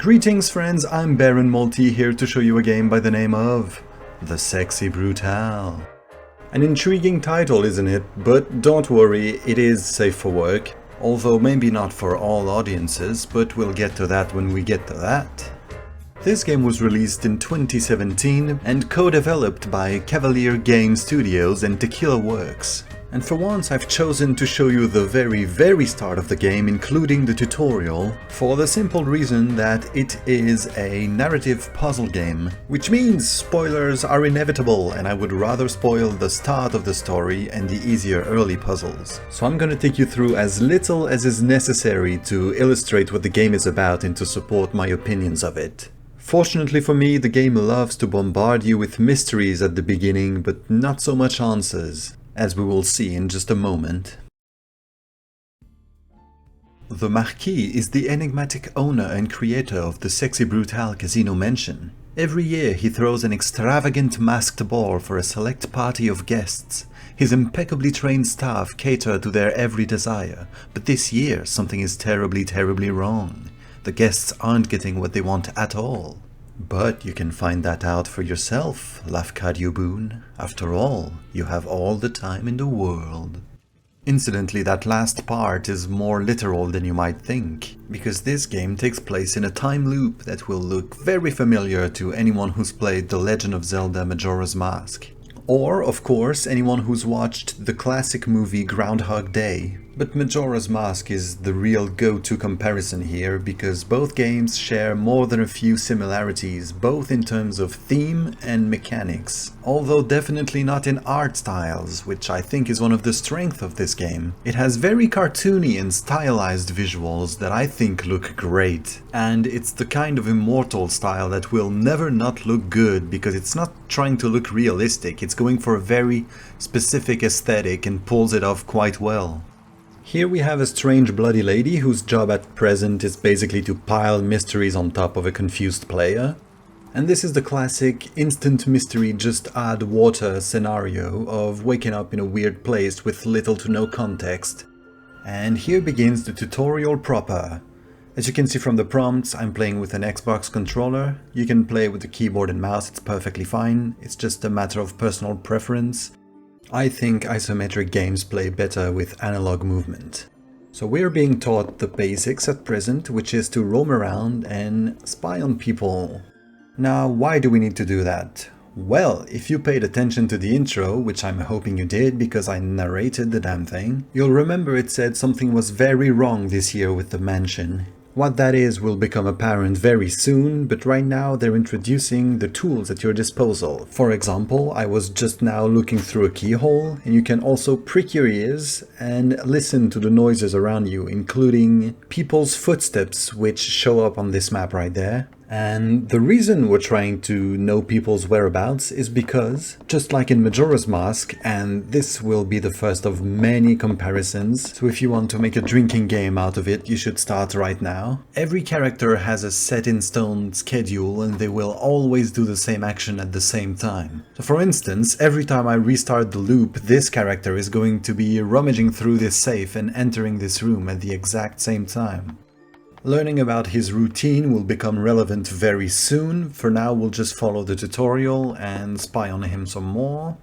Greetings friends, I'm Baron Multi here to show you a game by the name of the Sexy Brutale. An intriguing title, isn't it? But don't worry, it is safe for work. Although maybe not for all audiences, but we'll get to that when we get to that. This game was released in 2017 and co-developed by Cavalier Game Studios and Tequila Works. And for once I've chosen to show you the very start of the game, including the tutorial, for the simple reason that it is a narrative puzzle game. Which means spoilers are inevitable, and I would rather spoil the start of the story and the easier early puzzles. So I'm gonna take you through as little as is necessary to illustrate what the game is about and to support my opinions of it. Fortunately for me, the game loves to bombard you with mysteries at the beginning, but not so much answers, as we will see in just a moment. The Marquis is the enigmatic owner and creator of the Sexy Brutale casino mansion. Every year he throws an extravagant masked ball for a select party of guests. His impeccably trained staff cater to their every desire, but this year something is terribly wrong. The guests aren't getting what they want at all. But you can find that out for yourself, Lafcadio Boone. After all, you have all the time in the world. Incidentally, that last part is more literal than you might think, because this game takes place in a time loop that will look very familiar to anyone who's played The Legend of Zelda Majora's Mask. Or, of course, anyone who's watched the classic movie Groundhog Day. But Majora's Mask is the real go-to comparison here, because both games share more than a few similarities, both in terms of theme and mechanics. Although definitely not in art styles, which I think is one of the strengths of this game. It has very cartoony and stylized visuals that I think look great. And it's the kind of immortal style that will never not look good, because it's not trying to look realistic, it's going for a very specific aesthetic and pulls it off quite well. Here we have a strange bloody lady whose job at present is basically to pile mysteries on top of a confused player. And this is the classic instant mystery just add water scenario of waking up in a weird place with little to no context. And here begins the tutorial proper. As you can see from the prompts, I'm playing with an Xbox controller. You can play with the keyboard and mouse, it's perfectly fine. It's just a matter of personal preference. I think isometric games play better with analog movement. So we're being taught the basics at present, which is to roam around and spy on people. Now, why do we need to do that? Well, if you paid attention to the intro, which I'm hoping you did because I narrated the damn thing, you'll remember it said something was very wrong this year with the mansion. What that is will become apparent very soon, but right now they're introducing the tools at your disposal. For example, I was just now looking through a keyhole, and you can also prick your ears and listen to the noises around you, including people's footsteps, which show up on this map right there. And the reason we're trying to know people's whereabouts is because, just like in Majora's Mask, and this will be the first of many comparisons, so if you want to make a drinking game out of it, you should start right now. Every character has a set-in-stone schedule and they will always do the same action at the same time. So for instance, every time I restart the loop, this character is going to be rummaging through this safe and entering this room at the exact same time. Learning about his routine will become relevant very soon. For now, we'll just follow the tutorial and spy on him some more,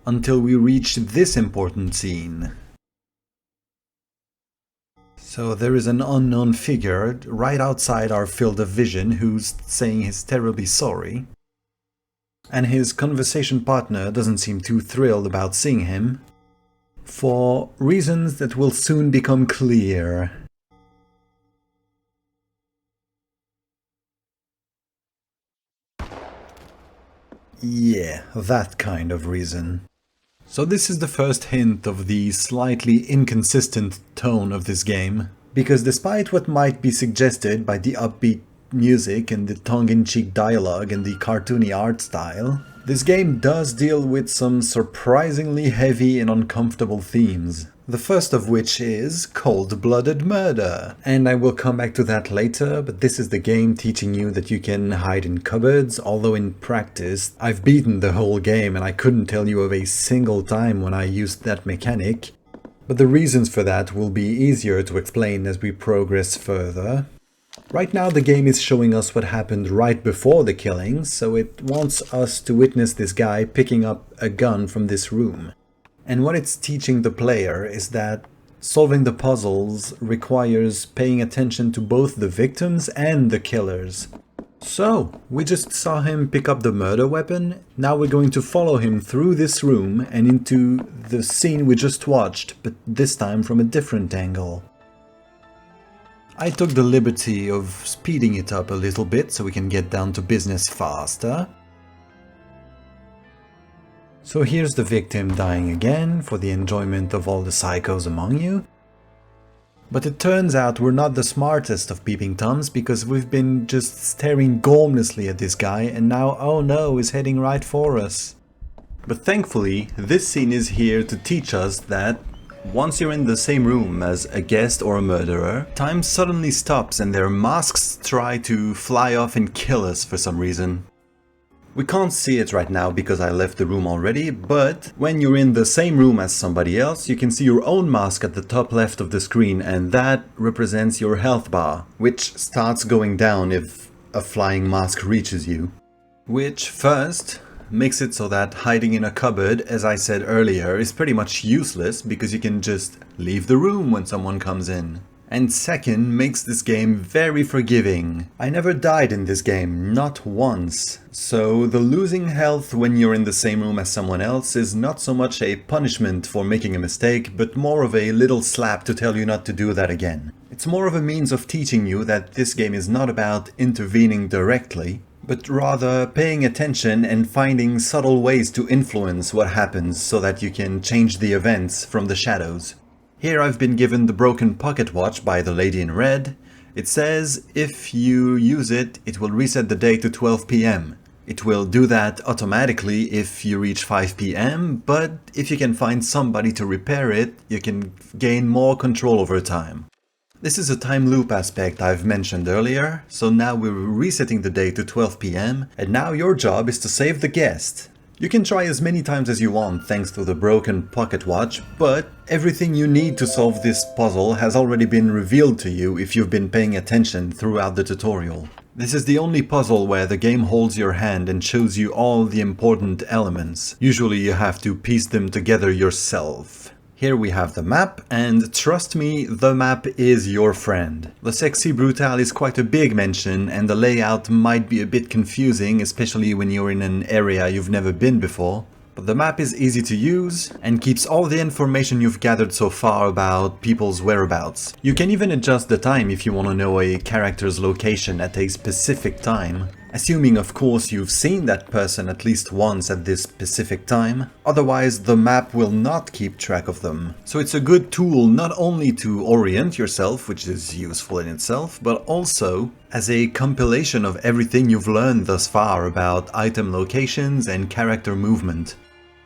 until we reach this important scene. So there is an unknown figure right outside our field of vision who's saying he's terribly sorry. And his conversation partner doesn't seem too thrilled about seeing him, for reasons that will soon become clear. Yeah, that kind of reason. So this is the first hint of the slightly inconsistent tone of this game, because despite what might be suggested by the upbeat music and the tongue-in-cheek dialogue and the cartoony art style, this game does deal with some surprisingly heavy and uncomfortable themes. The first of which is cold-blooded murder. And I will come back to that later, but this is the game teaching you that you can hide in cupboards, although in practice I've beaten the whole game and I couldn't tell you of a single time when I used that mechanic. But the reasons for that will be easier to explain as we progress further. Right now the game is showing us what happened right before the killing, so it wants us to witness this guy picking up a gun from this room. And what it's teaching the player is that solving the puzzles requires paying attention to both the victims and the killers. So, we just saw him pick up the murder weapon. Now we're going to follow him through this room and into the scene we just watched, but this time from a different angle. I took the liberty of speeding it up a little bit so we can get down to business faster. So here's the victim dying again for the enjoyment of all the psychos among you. But it turns out we're not the smartest of peeping toms because we've been just staring gormlessly at this guy and now, oh no, he's heading right for us. But thankfully, this scene is here to teach us that once you're in the same room as a guest or a murderer, time suddenly stops and their masks try to fly off and kill us for some reason. We can't see it right now because I left the room already, but when you're in the same room as somebody else, you can see your own mask at the top left of the screen, and that represents your health bar, which starts going down if a flying mask reaches you. Which, first, makes it so that hiding in a cupboard, as I said earlier, is pretty much useless because you can just leave the room when someone comes in. And second, makes this game very forgiving. I never died in this game, not once. So the losing health when you're in the same room as someone else is not so much a punishment for making a mistake, but more of a little slap to tell you not to do that again. It's more of a means of teaching you that this game is not about intervening directly, but rather paying attention and finding subtle ways to influence what happens so that you can change the events from the shadows. Here I've been given the broken pocket watch by the lady in red. It says if you use it, it will reset the day to 12 PM. It will do that automatically if you reach 5 PM, but if you can find somebody to repair it, you can gain more control over time. This is a time loop aspect I've mentioned earlier, so now we're resetting the day to 12 PM, and now your job is to save the guest. You can try as many times as you want thanks to the broken pocket watch, but everything you need to solve this puzzle has already been revealed to you if you've been paying attention throughout the tutorial. This is the only puzzle where the game holds your hand and shows you all the important elements. Usually you have to piece them together yourself. Here we have the map, and trust me, the map is your friend. The Sexy Brutale is quite a big mention, and the layout might be a bit confusing, especially when you're in an area you've never been before. But the map is easy to use, and keeps all the information you've gathered so far about people's whereabouts. You can even adjust the time if you want to know a character's location at a specific time. Assuming, of course, you've seen that person at least once at this specific time. Otherwise, the map will not keep track of them. So it's a good tool not only to orient yourself, which is useful in itself, but also as a compilation of everything you've learned thus far about item locations and character movement.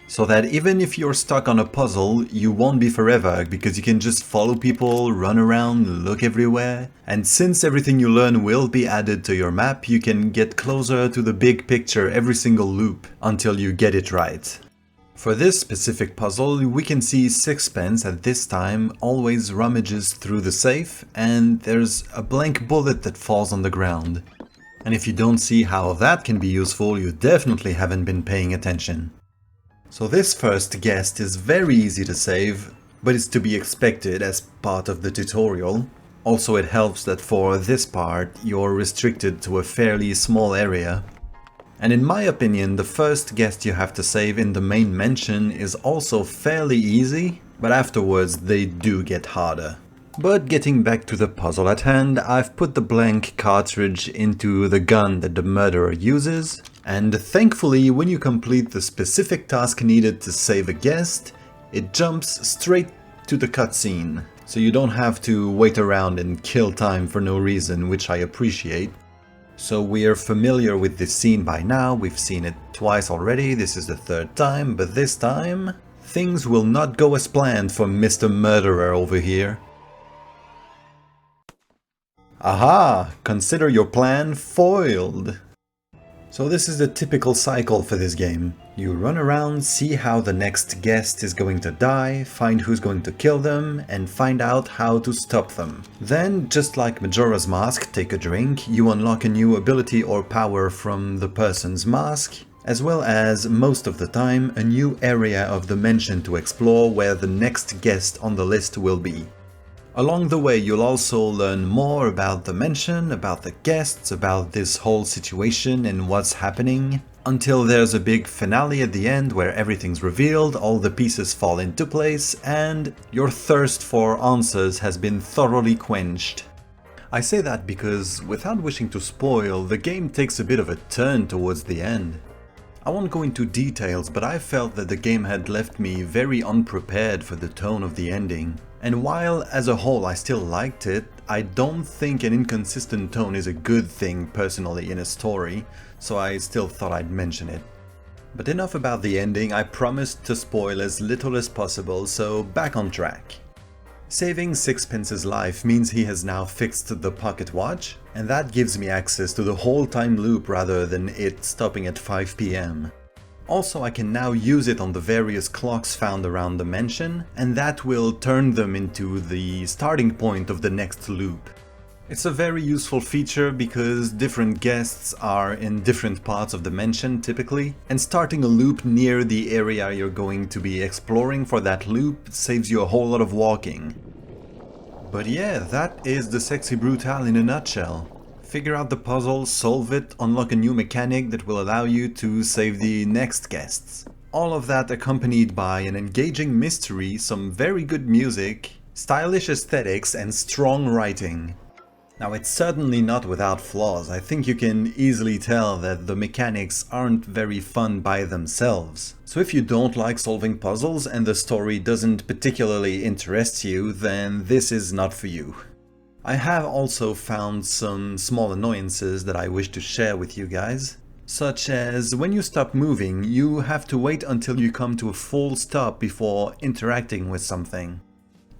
So that even if you're stuck on a puzzle, you won't be forever, because you can just follow people, run around, look everywhere. And since everything you learn will be added to your map, you can get closer to the big picture every single loop until you get it right. For this specific puzzle, we can see Sixpence at this time always rummages through the safe, and there's a blank bullet that falls on the ground. And if you don't see how that can be useful, you definitely haven't been paying attention. So this first guest is very easy to save, but it's to be expected as part of the tutorial. Also, it helps that for this part you're restricted to a fairly small area. And in my opinion, the first guest you have to save in the main mention is also fairly easy, but afterwards they do get harder. But getting back to the puzzle at hand, I've put the blank cartridge into the gun that the murderer uses. And thankfully, when you complete the specific task needed to save a guest, it jumps straight to the cutscene. So you don't have to wait around and kill time for no reason, which I appreciate. So we are familiar with this scene by now, we've seen it twice already, this is the third time, but this time, things will not go as planned for Mr. Murderer over here. Aha! Consider your plan foiled! So this is the typical cycle for this game. You run around, see how the next guest is going to die, find who's going to kill them, and find out how to stop them. Then, just like Majora's Mask, take a drink, you unlock a new ability or power from the person's mask, as well as, most of the time, a new area of the mansion to explore where the next guest on the list will be. Along the way, you'll also learn more about the mansion, about the guests, about this whole situation and what's happening, until there's a big finale at the end where everything's revealed, all the pieces fall into place, and your thirst for answers has been thoroughly quenched. I say that because, without wishing to spoil, the game takes a bit of a turn towards the end. I won't go into details, but I felt that the game had left me very unprepared for the tone of the ending. And while as a whole I still liked it, I don't think an inconsistent tone is a good thing personally in a story, so I still thought I'd mention it. But enough about the ending, I promised to spoil as little as possible, so back on track. Saving Sixpence's life means he has now fixed the pocket watch, and that gives me access to the whole time loop rather than it stopping at 5 PM. Also, I can now use it on the various clocks found around the mansion, and that will turn them into the starting point of the next loop. It's a very useful feature because different guests are in different parts of the mansion typically, and starting a loop near the area you're going to be exploring for that loop saves you a whole lot of walking. But yeah, that is the Sexy Brutale in a nutshell. Figure out the puzzle, solve it, unlock a new mechanic that will allow you to save the next guests. All of that accompanied by an engaging mystery, some very good music, stylish aesthetics and strong writing. Now it's certainly not without flaws. I think you can easily tell that the mechanics aren't very fun by themselves. So if you don't like solving puzzles and the story doesn't particularly interest you, then this is not for you. I have also found some small annoyances that I wish to share with you guys. Such as, when you stop moving, you have to wait until you come to a full stop before interacting with something.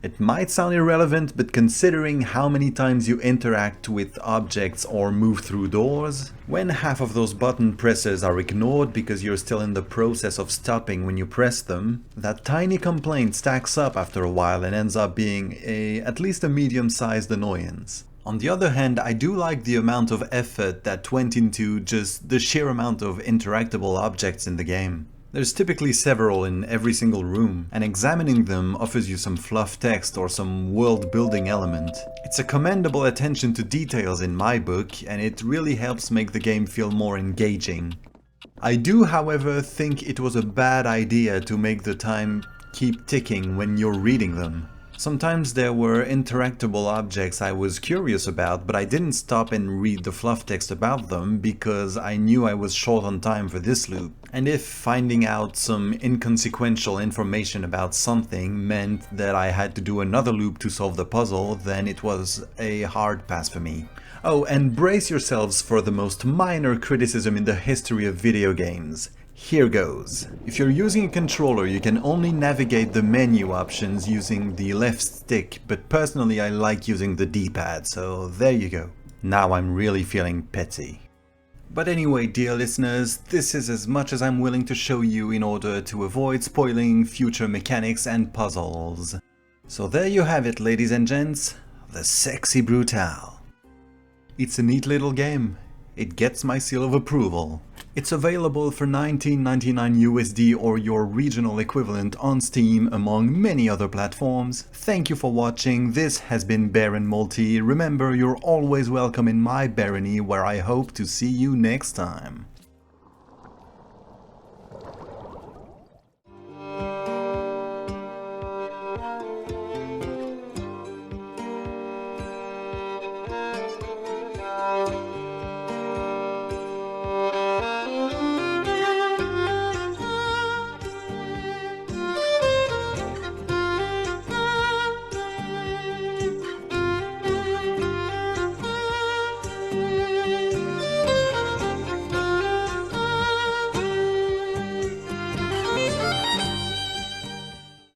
It might sound irrelevant, but considering how many times you interact with objects or move through doors, when half of those button presses are ignored because you're still in the process of stopping when you press them, that tiny complaint stacks up after a while and ends up being at least a medium-sized annoyance. On the other hand, I do like the amount of effort that went into just the sheer amount of interactable objects in the game. There's typically several in every single room, and examining them offers you some fluff text or some world-building element. It's a commendable attention to details in my book, and it really helps make the game feel more engaging. I do, however, think it was a bad idea to make the time keep ticking when you're reading them. Sometimes there were interactable objects I was curious about, but I didn't stop and read the fluff text about them because I knew I was short on time for this loop. And if finding out some inconsequential information about something meant that I had to do another loop to solve the puzzle, then it was a hard pass for me. Oh, and brace yourselves for the most minor criticism in the history of video games. Here goes. If you're using a controller, you can only navigate the menu options using the left stick, but personally I like using the D-pad, so there you go. Now I'm really feeling petty. But anyway, dear listeners, this is as much as I'm willing to show you in order to avoid spoiling future mechanics and puzzles. So there you have it, ladies and gents, the Sexy Brutale. It's a neat little game. It gets my seal of approval. It's available for $19.99 USD or your regional equivalent on Steam, among many other platforms. Thank you for watching. This has been Baron Multi. Remember, you're always welcome in my barony, where I hope to see you next time.